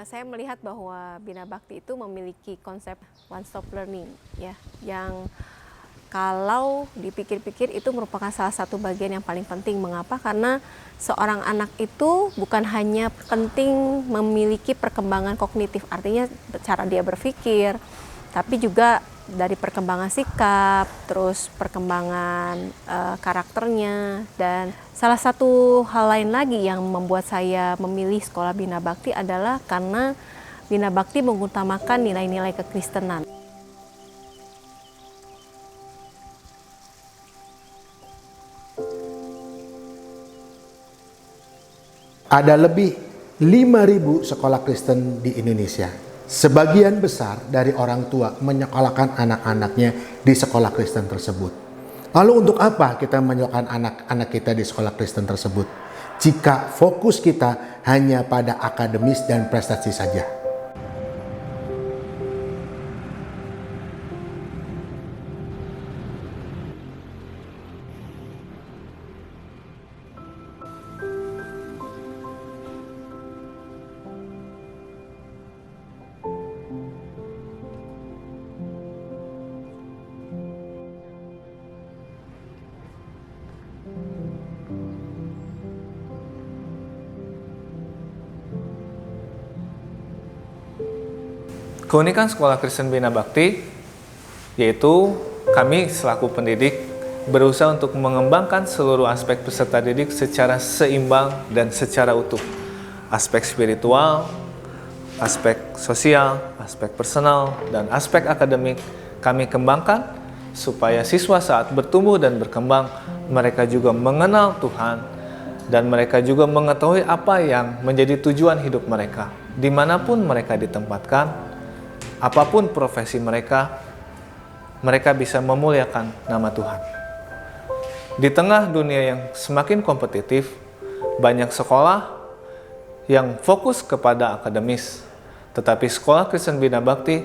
Saya melihat bahwa Bina Bakti itu memiliki konsep one stop learning, ya, yang kalau dipikir-pikir itu merupakan salah satu bagian yang paling penting. Mengapa? Karena seorang anak itu bukan hanya penting memiliki perkembangan kognitif, artinya cara dia berpikir, tapi juga dari perkembangan sikap, terus perkembangan karakternya. Dan salah satu hal lain lagi yang membuat saya memilih sekolah Bina Bakti adalah karena Bina Bakti mengutamakan nilai-nilai kekristenan. Ada lebih 5.000 sekolah Kristen di Indonesia. Sebagian besar dari orang tua menyekolahkan anak-anaknya di sekolah Kristen tersebut. Lalu untuk apa kita menyekolahkan anak-anak kita di sekolah Kristen tersebut? Jika fokus kita hanya pada akademis dan prestasi saja. Keunikan Sekolah Kristen Bina Bakti yaitu kami selaku pendidik berusaha untuk mengembangkan seluruh aspek peserta didik secara seimbang dan secara utuh. Aspek spiritual, aspek sosial, aspek personal, dan aspek akademik kami kembangkan supaya siswa saat bertumbuh dan berkembang mereka juga mengenal Tuhan dan mereka juga mengetahui apa yang menjadi tujuan hidup mereka. Dimanapun mereka ditempatkan, apapun profesi mereka, mereka bisa memuliakan nama Tuhan. Di tengah dunia yang semakin kompetitif, banyak sekolah yang fokus kepada akademis, tetapi Sekolah Kristen Bina Bakti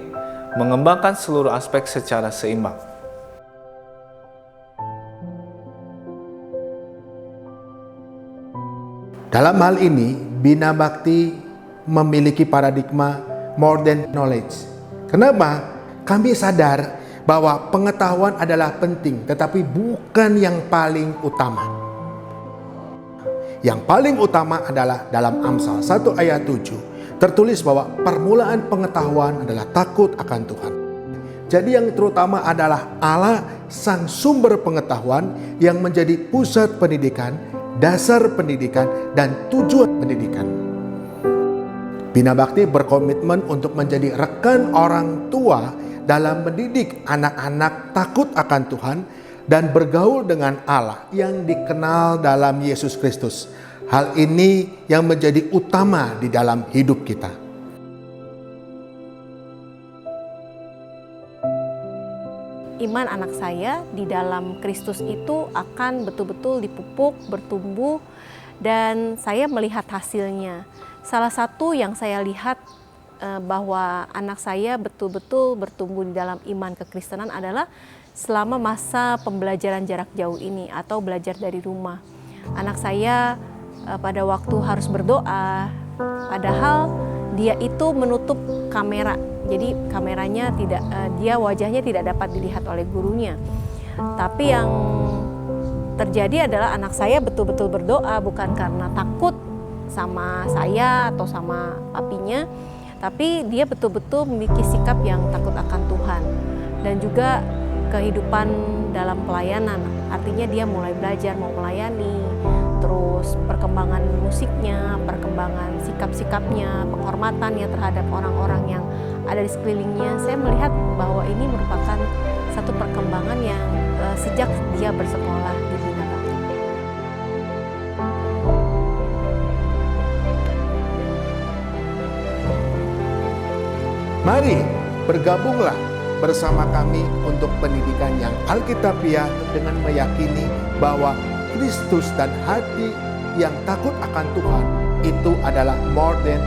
mengembangkan seluruh aspek secara seimbang. Dalam hal ini, Bina Bakti memiliki paradigma more than knowledge. Kenapa? Kami sadar bahwa pengetahuan adalah penting, tetapi bukan yang paling utama. Yang paling utama adalah dalam Amsal 1 ayat 7, tertulis bahwa permulaan pengetahuan adalah takut akan Tuhan. Jadi yang terutama adalah Allah sang sumber pengetahuan yang menjadi pusat pendidikan, dasar pendidikan, dan tujuan pendidikan. Bina Bakti berkomitmen untuk menjadi rekan orang tua dalam mendidik anak-anak takut akan Tuhan dan bergaul dengan Allah yang dikenal dalam Yesus Kristus. Hal ini yang menjadi utama di dalam hidup kita. Iman anak saya di dalam Kristus itu akan betul-betul dipupuk, bertumbuh, dan saya melihat hasilnya. Salah satu yang saya lihat bahwa anak saya betul-betul bertumbuh di dalam iman kekristenan adalah selama masa pembelajaran jarak jauh ini atau belajar dari rumah. Anak saya pada waktu harus berdoa, padahal dia itu menutup kamera. Jadi kameranya tidak, dia wajahnya tidak dapat dilihat oleh gurunya. Tapi yang terjadi adalah anak saya betul-betul berdoa bukan karena takut sama saya atau sama papinya, tapi dia betul-betul memiliki sikap yang takut akan Tuhan dan juga kehidupan dalam pelayanan. Artinya dia mulai belajar mau melayani, terus perkembangan musiknya, perkembangan sikap-sikapnya, penghormatannya terhadap orang-orang yang ada di sekelilingnya. Saya melihat bahwa ini merupakan satu perkembangan yang sejak dia bersekolah di Bina Bakti. Mari bergabunglah bersama kami untuk pendidikan yang Alkitabiah dengan meyakini bahwa Kristus dan hati yang takut akan Tuhan itu adalah more than